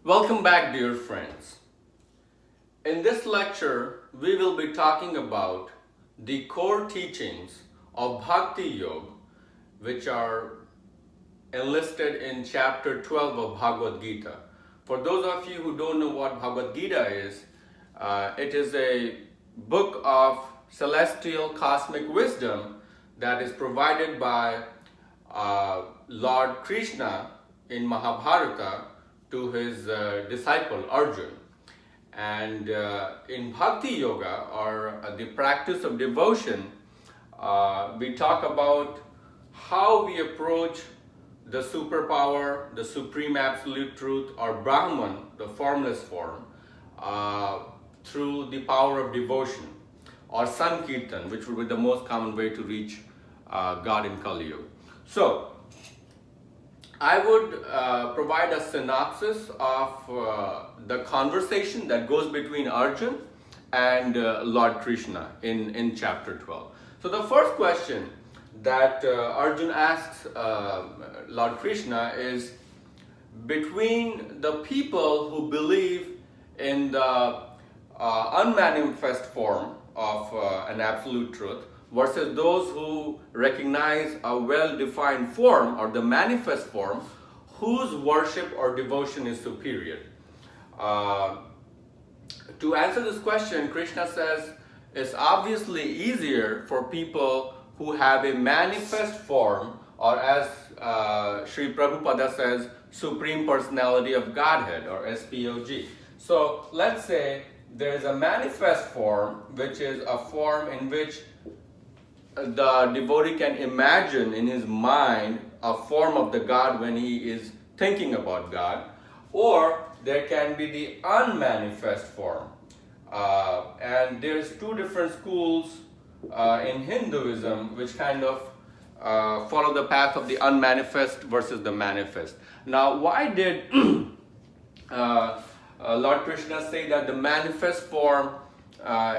Welcome back, dear friends. In this lecture, we will be talking about the core teachings of Bhakti Yoga, which are enlisted in chapter 12 of Bhagwad Gita. For those of you who don't know what Bhagwad Gita is, it is a book of celestial cosmic wisdom that is provided by Lord Krishna in Mahabharata to his disciple Arjun. And in Bhakti Yoga, or the practice of devotion, we talk about how we approach the superpower, the supreme absolute truth, or Brahman, the formless form, through the power of devotion, or Sankirtan, which would be the most common way to reach God in Kali Yuga. So, I would provide a synopsis of the conversation that goes between Arjun and Lord Krishna in chapter 12. So the first question that Arjun asks Lord Krishna is, between the people who believe in the unmanifest form of an absolute truth versus those who recognize a well-defined form or the manifest form, whose worship or devotion is superior? To answer this question, Krishna says it's obviously easier for people who have a manifest form, or as Sri Prabhupada says, Supreme Personality of Godhead, or SPOG. So let's say there is a manifest form, which is a form in which the devotee can imagine in his mind a form of the God when he is thinking about God, or there can be the unmanifest form. And there's two different schools in Hinduism which kind of follow the path of the unmanifest versus the manifest. Now, why did Lord Krishna say that the manifest form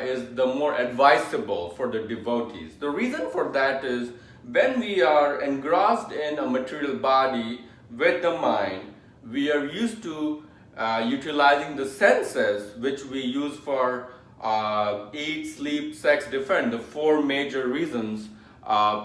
is the more advisable for the devotees? The reason for that is, when we are engrossed in a material body with the mind, we are used to utilizing the senses, which we use for eat, sleep, sex, defend, the four major reasons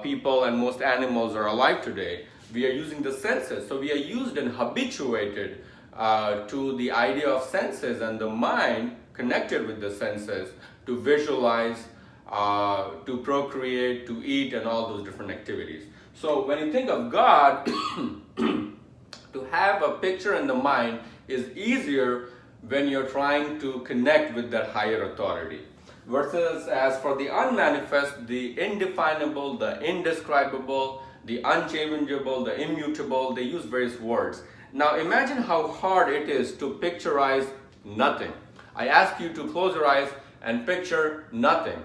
people and most animals are alive today. We are using the senses, so we are used and habituated to the idea of senses and the mind connected with the senses to visualize, to procreate, to eat, and all those different activities. So when you think of God, to have a picture in the mind is easier when you're trying to connect with that higher authority. Versus as for the unmanifest, the indefinable, the indescribable, the unchangeable, the immutable, they use various words. Now imagine how hard it is to picturize nothing. I ask you to close your eyes and picture nothing.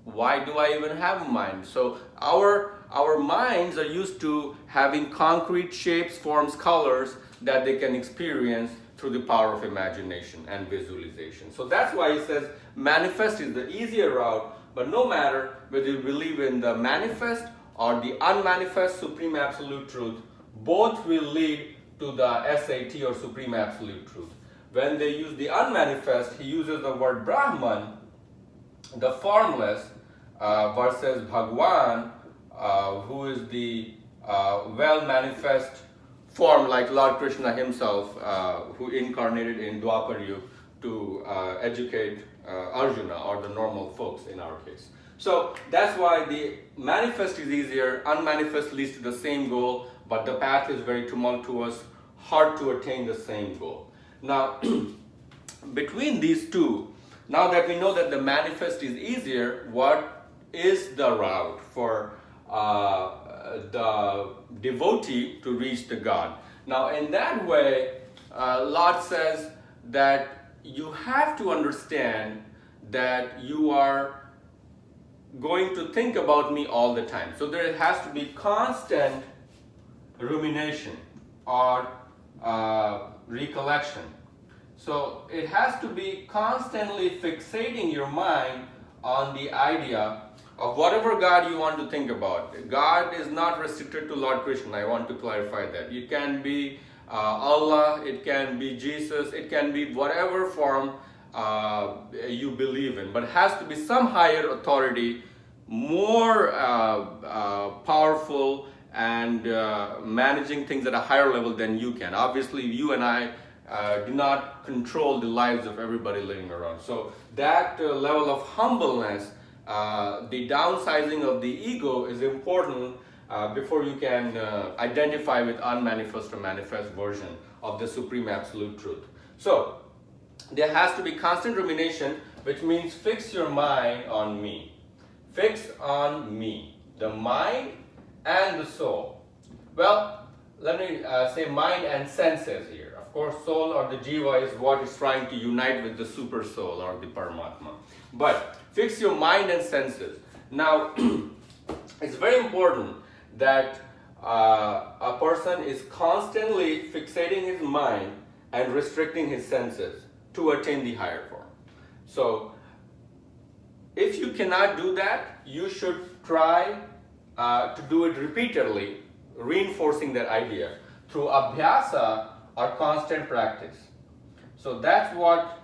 Why do I even have a mind? So our minds are used to having concrete shapes, forms, colors that they can experience through the power of imagination and visualization. So that's why he says manifest is the easier route, but no matter whether you believe in the manifest or the unmanifest supreme absolute truth, both will lead to the SAT, or supreme absolute truth. When they use the unmanifest, he uses the word Brahman, the formless, versus Bhagwan, who is the well-manifest form, like Lord Krishna himself, who incarnated in Dwapar Yuga to educate Arjuna, or the normal folks in our case. So that's why the manifest is easier, unmanifest leads to the same goal, but the path is very tumultuous, hard to attain the same goal. Now, between these two, now that we know that the manifest is easier, what is the route for the devotee to reach the God? Now, in that way, Lord says that you have to understand that you are going to think about me all the time. So there has to be constant rumination or recollection. So it has to be constantly fixating your mind on the idea of whatever God you want to think about. God is not restricted to Lord Krishna. I want to clarify that. You can be Allah, it can be Jesus, it can be whatever form you believe in, but it has to be some higher authority, more powerful and managing things at a higher level than you can. Obviously, you and I do not control the lives of everybody living around. So that level of humbleness, the downsizing of the ego is important before you can identify with unmanifest or manifest version of the Supreme Absolute Truth. So there has to be constant rumination, which means fix your mind on me. Fix on me, the mind and the soul. Well, let me say mind and senses here. Of course, soul or the jiva is what is trying to unite with the super soul or the Paramatma. But fix your mind and senses. Now, it's very important that a person is constantly fixating his mind and restricting his senses to attain the higher form. So, if you cannot do that, you should try to do it repeatedly, reinforcing that idea through abhyasa or constant practice. So that's what,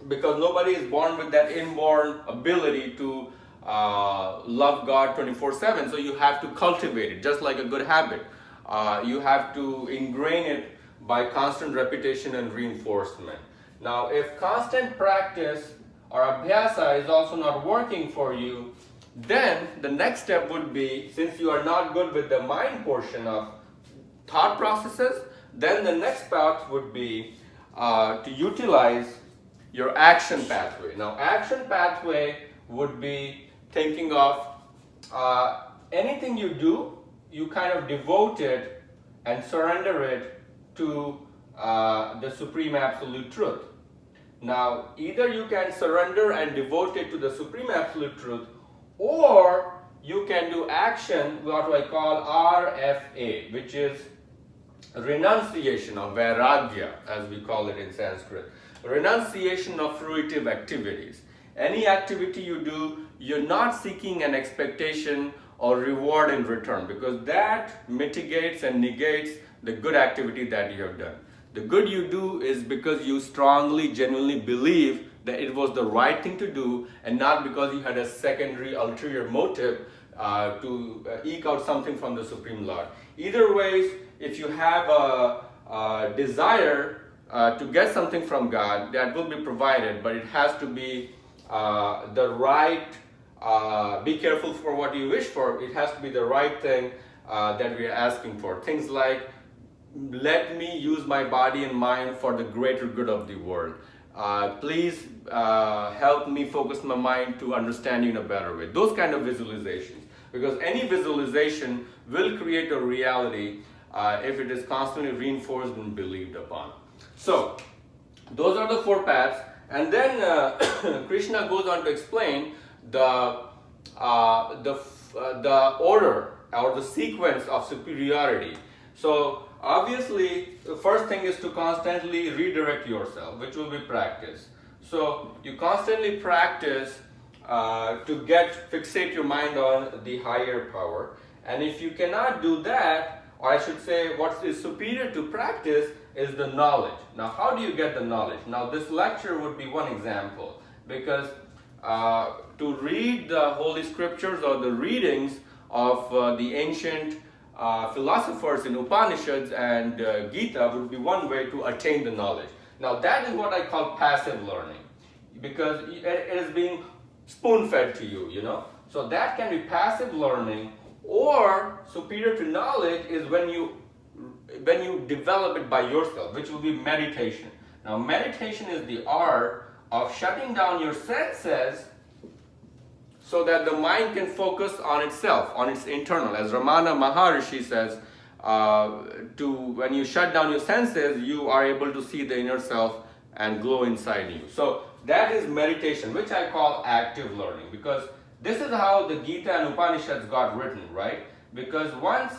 because nobody is born with that inborn ability to love God 24/7, so you have to cultivate it, just like a good habit. You have to ingrain it by constant repetition and reinforcement. Now, if constant practice or abhyasa is also not working for you, then the next step would be, since you are not good with the mind portion of thought processes, then the next path would be to utilize your action pathway. Now, action pathway would be thinking of anything you do, you kind of devote it and surrender it to the Supreme Absolute Truth. Now, either you can surrender and devote it to the Supreme Absolute Truth, or you can do action, what I call RFA, which is renunciation of vairagya, as we call it in Sanskrit. Renunciation of fruitive activities. Any activity you do, you're not seeking an expectation or reward in return, because that mitigates and negates the good activity that you have done. The good you do is because you strongly, genuinely believe that it was the right thing to do, and not because you had a secondary, ulterior motive to eke out something from the Supreme Lord. Either ways, if you have a desire to get something from God, that will be provided, but it has to be the right, be careful for what you wish for. It has to be the right thing that we are asking for. Things like, let me use my body and mind for the greater good of the world. Please help me focus my mind to understand you in a better way. Those kind of visualizations. Because any visualization will create a reality if it is constantly reinforced and believed upon. So, those are the four paths. And then Krishna goes on to explain the order or the sequence of superiority. So, obviously, the first thing is to constantly redirect yourself, which will be practice. So, you constantly practice to fixate your mind on the higher power. And if you cannot do that, or I should say what is superior to practice is the knowledge. Now, how do you get the knowledge? Now, this lecture would be one example, because to read the Holy Scriptures or the readings of the ancient philosophers in Upanishads and Gita would be one way to attain the knowledge. Now, that is what I call passive learning, because it is being spoon-fed to you, you know. So that can be passive learning, or superior to knowledge is when you develop it by yourself, which will be meditation. Now, meditation is the art of shutting down your senses so that the mind can focus on itself, on its internal. As Ramana Maharishi says, when you shut down your senses, you are able to see the inner self and glow inside you. So that is meditation, which I call active learning, because this is how the Gita and Upanishads got written, right? Because once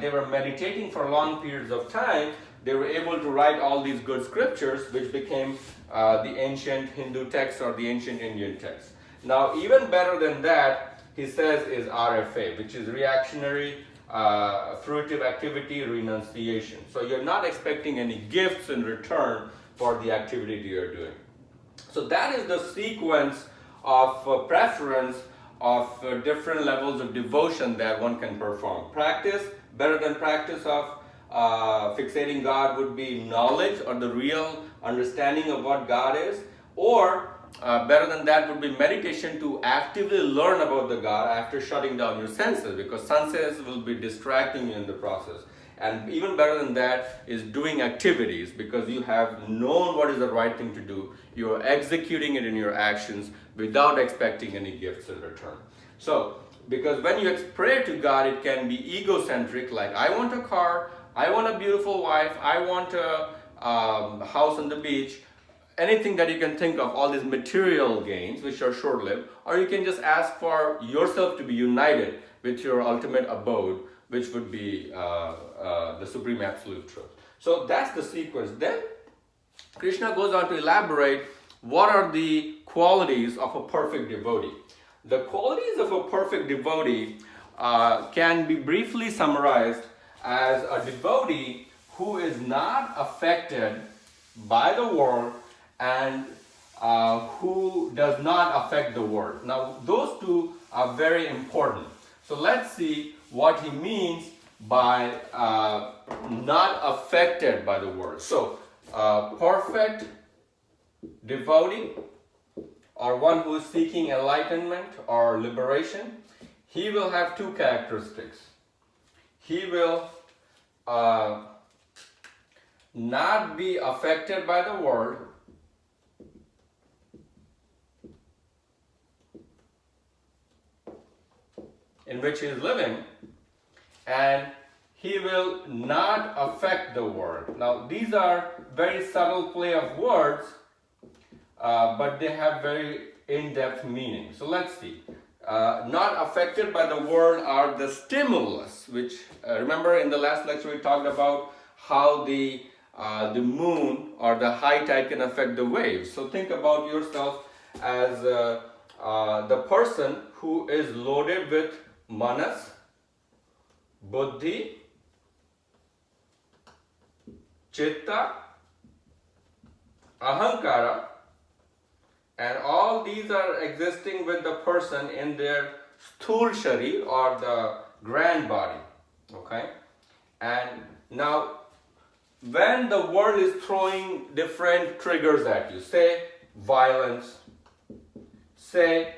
they were meditating for long periods of time, they were able to write all these good scriptures, which became the ancient Hindu texts or the ancient Indian texts. Now, even better than that, he says, is RFA, which is reactionary fruitive activity, renunciation. So you're not expecting any gifts in return for the activity you're doing. So that is the sequence of preference of different levels of devotion that one can perform. Practice, better than practice of fixating God would be knowledge or the real understanding of what God is, or better than that would be meditation to actively learn about the God after shutting down your senses, because senses will be distracting you in the process. And even better than that is doing activities, because you have known what is the right thing to do. You are executing it in your actions without expecting any gifts in return. So, because when you pray to God, it can be egocentric, like I want a car, I want a beautiful wife, I want a house on the beach, anything that you can think of, all these material gains which are short-lived, or you can just ask for yourself to be united with your ultimate abode, which would be the Supreme Absolute Truth. So that's the sequence. Then Krishna goes on to elaborate what are the qualities of a perfect devotee. The qualities of a perfect devotee can be briefly summarized as a devotee who is not affected by the world and who does not affect the world. Now, those two are very important. So let's see what he means by not affected by the world. So, perfect devotee, or one who is seeking enlightenment or liberation, he will have two characteristics. He will not be affected by the world, in which he is living, and he will not affect the world. Now, these are very subtle play of words, but they have very in-depth meaning. So let's see. Not affected by the world are the stimulus, which remember in the last lecture we talked about how the moon or the high tide can affect the waves. So think about yourself as the person who is loaded with manas, buddhi, chitta, ahankara, and all these are existing with the person in their sthul sharir or the grand body. Okay? And now, when the world is throwing different triggers at you, say violence, say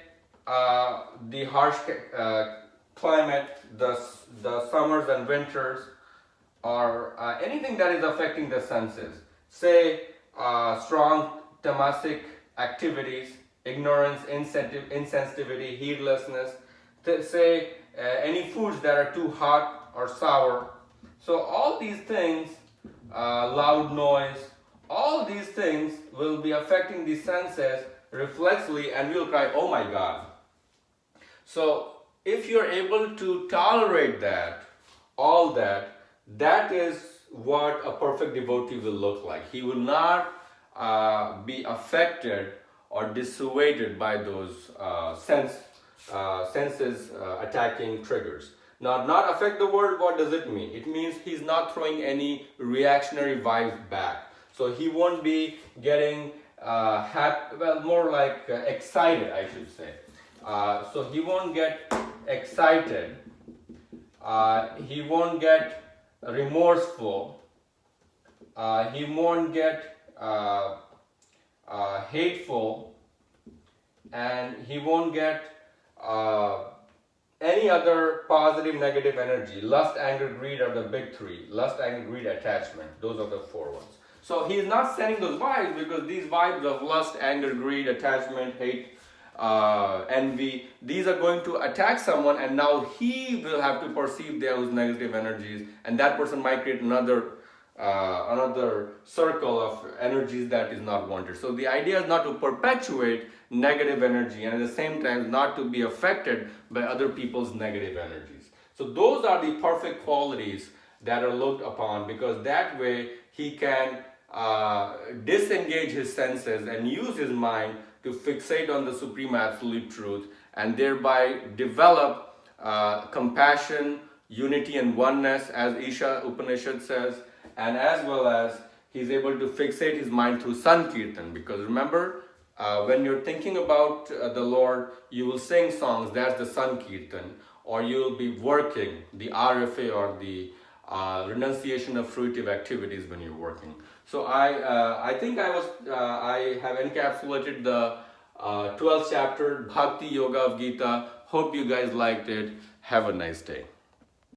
the harsh climate, the summers and winters, or anything that is affecting the senses, say strong tamasic activities, ignorance, insensitivity, heedlessness, say any foods that are too hot or sour. So all these things, loud noise, all these things will be affecting the senses reflexively, and we'll cry, oh my God. So if you're able to tolerate that, all that, that is what a perfect devotee will look like. He will not be affected or dissuaded by those senses attacking triggers. Now, not affect the world, what does it mean? It means he's not throwing any reactionary vibes back. So he won't be getting more like excited, I should say. So he won't get excited. He won't get remorseful. He won't get hateful, and he won't get any other positive, negative energy. Lust, anger, greed are the big three. Lust, anger, greed, attachment. Those are the four ones. So he is not sending those vibes, because these vibes of lust, anger, greed, attachment, hate, envy, these are going to attack someone, and now he will have to perceive those negative energies, and that person might create another circle of energies that is not wanted. So the idea is not to perpetuate negative energy, and at the same time not to be affected by other people's negative energies. So those are the perfect qualities that are looked upon, because that way he can disengage his senses and use his mind to fixate on the Supreme Absolute Truth, and thereby develop compassion, unity and oneness, as Isha Upanishad says, and as well as he's able to fixate his mind through Sankirtan. Because remember, when you're thinking about the Lord, you will sing songs, that's the Sankirtan, or you will be working the RFA, or the renunciation of fruitive activities when you're working. So I think I have encapsulated the 12th chapter, Bhakti Yoga of Gita. Hope you guys liked it. Have a nice day.